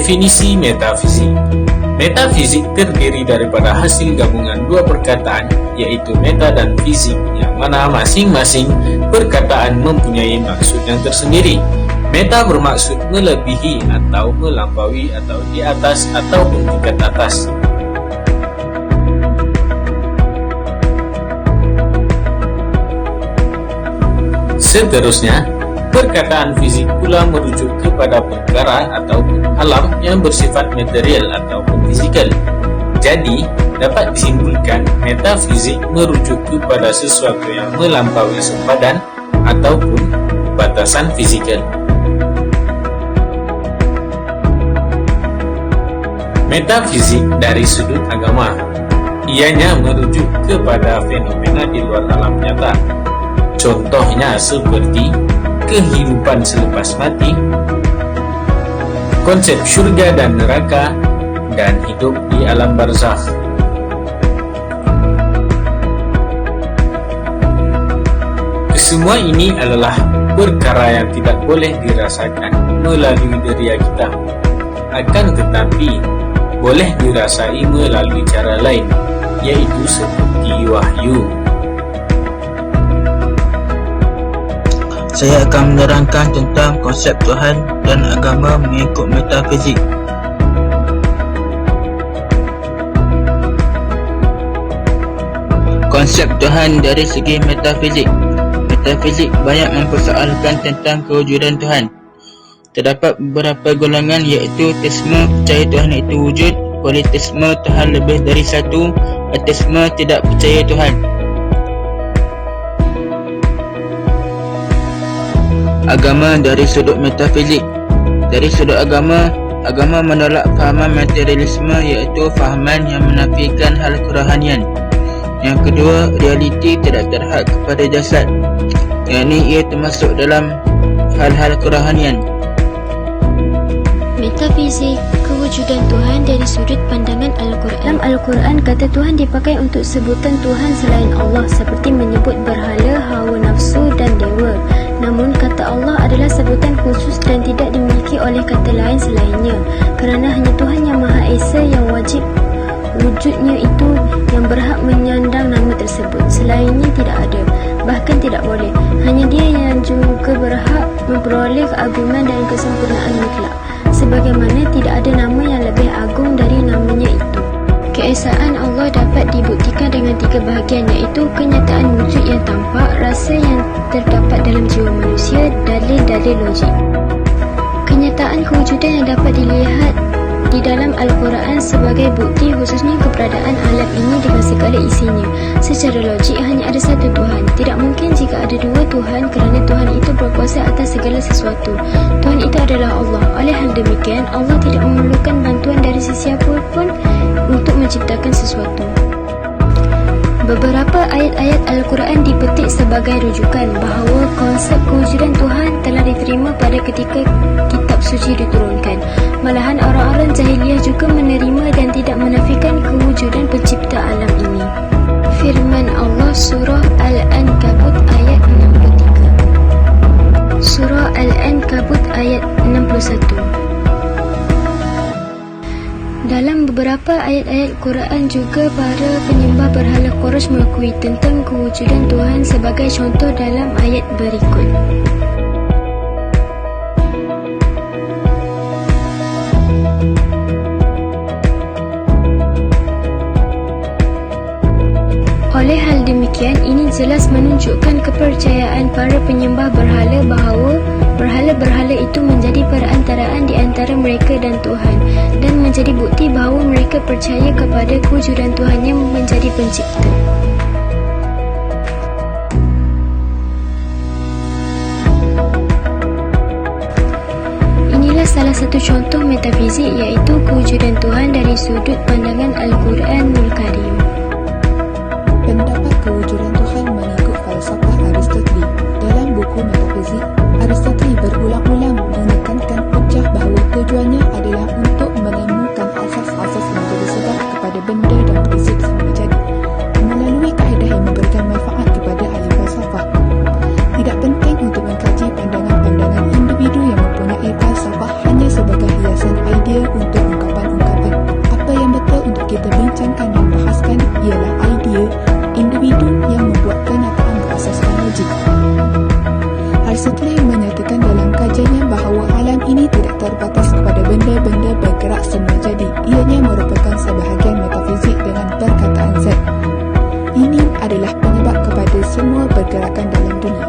Definisi metafizik. Metafizik terdiri daripada hasil gabungan dua perkataan, yaitu meta dan fizik, yang mana masing-masing perkataan mempunyai maksud yang tersendiri. Meta bermaksud melebihi atau melampaui atau di atas ataupun tingkat atas. Seterusnya, perkataan fizik pula merujuk kepada perkara ataupun alam yang bersifat material ataupun fisikal. Jadi, dapat disimpulkan metafizik merujuk kepada sesuatu yang melampaui sempadan ataupun batasan fisikal. Metafizik dari sudut agama, ianya merujuk kepada fenomena di luar alam nyata. Contohnya seperti kehidupan selepas mati, konsep syurga dan neraka, dan hidup di alam barzakh. Kesemua ini adalah perkara yang tidak boleh dirasakan melalui deria kita, akan tetapi boleh dirasai melalui cara lain, yaitu seperti wahyu. Saya akan menerangkan tentang konsep Tuhan dan agama mengikut metafizik. Konsep Tuhan dari segi metafizik. Metafizik banyak mempersoalkan tentang kewujudan Tuhan. Terdapat beberapa golongan, iaitu teisme, percaya Tuhan itu wujud; politeisme, Tuhan lebih dari satu; ateisme, tidak percaya Tuhan. Agama dari sudut metafizik. Dari sudut agama, agama menolak fahaman materialisme, iaitu fahaman yang menafikan hal kerohanian. Yang kedua, realiti tidak terhad kepada jasad, yakni ia termasuk dalam hal-hal kerohanian. Metafizik, kewujudan Tuhan dari sudut pandangan Al-Quran. Dalam Al-Quran, kata Tuhan dipakai untuk sebutan Tuhan selain Allah, seperti menyebut berhala, hawa nafsu dan dewa. Namun, kata Allah adalah sebutan khusus dan tidak dimiliki oleh kata lain selainnya, kerana hanya Tuhan yang Maha Esa yang wajib wujudnya itu yang berhak menyandang nama tersebut. Selainnya tidak ada, bahkan tidak boleh. Hanya Dia yang juga berhak memperoleh keagungan dan kesempurnaan mutlak, sebagaimana tidak ada nama yang lebih agung dari namanya itu. Keesaan Allah dapat dibuktikan dengan tiga bahagian, iaitu kenyataan wujud yang tampak, rasa yang terdapat dalam jiwa manusia, dalil-dalil logik. Kenyataan kewujudan yang dapat dilihat di dalam Al-Quran sebagai bukti, khususnya keberadaan alam ini dengan segala isinya. Secara logik, hanya ada satu Tuhan. Tidak mungkin jika ada dua Tuhan, kerana Tuhan itu berkuasa atas segala sesuatu. Tuhan itu adalah Allah. Oleh hal demikian, Allah tidak memerlukan bantuan dari sesiapa pun untuk menciptakan sesuatu. Beberapa ayat-ayat Al-Quran dipetik sebagai rujukan bahawa konsep kewujudan Tuhan telah diterima pada ketika kitab suci diturunkan. Malahan orang-orang jahiliyah juga menerima dan tidak menafikan kewujudan pencipta alam ini. Firman Allah surah Al-Ankabut ayat 63. Surah Al-Ankabut ayat 61. Dalam beberapa ayat-ayat Quran juga para penyembah berhala Quraisy mengakui tentang kewujudan Tuhan sebagai contoh dalam ayat berikut. Oleh hal demikian, ini jelas menunjukkan kepercayaan para penyembah berhala bahawa berhala-berhala itu menjadi perantaraan di antara mereka dan Tuhan, dan menjadi bukti bahawa mereka percaya kepada kewujudan Tuhan yang menjadi pencipta. Inilah salah satu contoh metafizik, iaitu kewujudan Tuhan dari sudut pandangan Al-Quranul Karim. Pendapat kewujudan Tuhan mengikut falsafah Aristoteles. Dalam buku Metafizik, Aristoteles berulang-ulang menekankan hujah bahawa tujuannya adalah untuk menemukan asas-asas yang menjadi sebab kepada benda dan prinsip semua menjadi, melalui kaedah yang memberikan manfaat kepada ahli falsafah. Tidak penting untuk mengkaji pandangan-pandangan individu yang mempunyai falsafah hanya sebagai hiasan idea untuk terbatas kepada benda-benda bergerak semula jadi. Ianya merupakan sebahagian metafizik dengan perkataan zat. Ini adalah penyebab kepada semua pergerakan dalam dunia.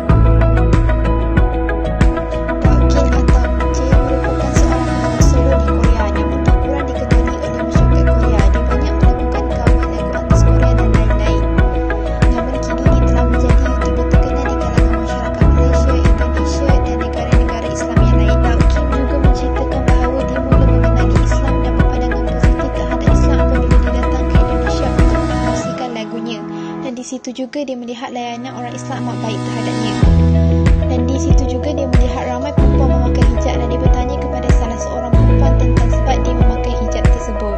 Dawkins atau Puche merupakan seorang penyanyi solo di Korea, namun tak kurang dikenali oleh masyarakat Korea. Dia banyak melakukan cover lagu artis Korea dan lain-lain. Namun kini dia telah menjadi YouTuber terkenal di kalangan masyarakat Malaysia, Indonesia dan negara-negara Islam yang lain. Dawkins juga menceritakan bahawa dia mula mengenali Islam dan berpandangan positif terhadap Islam apabila dia datang ke Indonesia untuk mempromosikan lagunya. Dan di situ juga dia melihat layanan orang Islam amat baik terhadapnya. Dan di situ juga dia melihat ramai perempuan memakai hijab dan dia bertanya kepada salah seorang perempuan tentang sebab dia memakai hijab tersebut.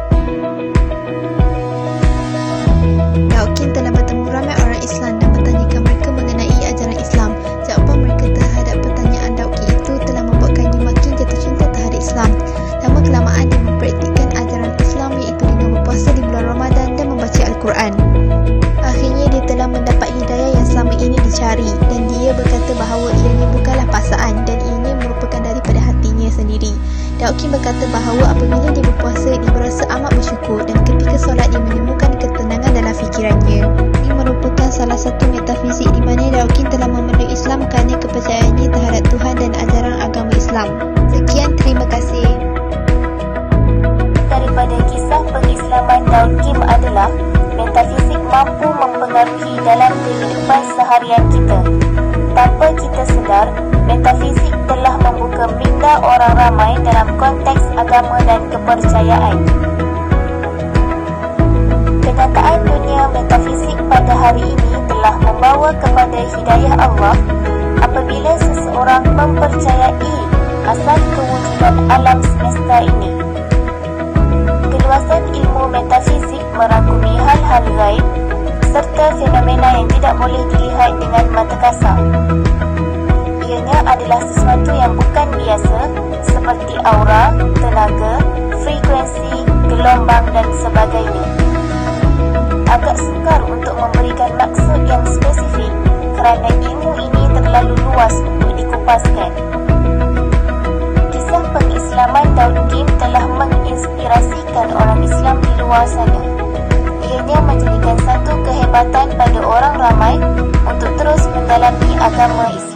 Dawkins telah bertemu ramai orang Islam dan bertanyakan mereka mengenai ajaran Islam. Jawapan mereka terhadap pertanyaan Dawkins itu telah membuatkannya makin jatuh cinta terhadap Islam. Lama kelamaan dia mempraktikkan ajaran Islam iaitu dengan berpuasa di bulan Ramadan dan membaca Al-Quran. Akhirnya dia telah mendapat hidayah yang selama ini dicari dan dia berkata bahawa ianya bukanlah paksaan dan ianya merupakan daripada hatinya sendiri. Dawkins berkata bahawa apabila dia berpuasa dia berasa amat bersyukur dan ketika solat dia menemukan ketenangan dalam fikirannya. Ini merupakan salah satu metafizik di mana Dawkins telah memeluk Islam kerana kepercayaannya terhadap Tuhan dan ajaran agama Islam. Sekian, terima kasih. Daripada kisah pengislaman Dawkins adalah metafizik mampu mempengaruhi dalam kehidupan seharian kita. Tanpa kita sedar, metafizik telah membuka minda orang ramai dalam konteks agama dan kepercayaan. Kenyataan dunia metafizik pada hari ini telah membawa kepada hidayah Allah apabila seseorang mempercayai asal kewujudan alam semesta ini. Keluasan ilmu metafizik merangkumi hal-hal gaib serta fenomena yang tidak boleh dilihat dengan mata kasar. Ianya adalah sesuatu yang bukan biasa seperti aura, tenaga, frekuensi, gelombang dan sebagainya. Agak sukar untuk memberikan maksud yang spesifik kerana ilmu ini terlalu luas untuk dikupaskan. Kisah pengislaman Dawkins telah menginspirasikan orang Islam di luar sana. Ianya menjadikan satu kehebatan pada orang ramai untuk terus mendalami agama Islam.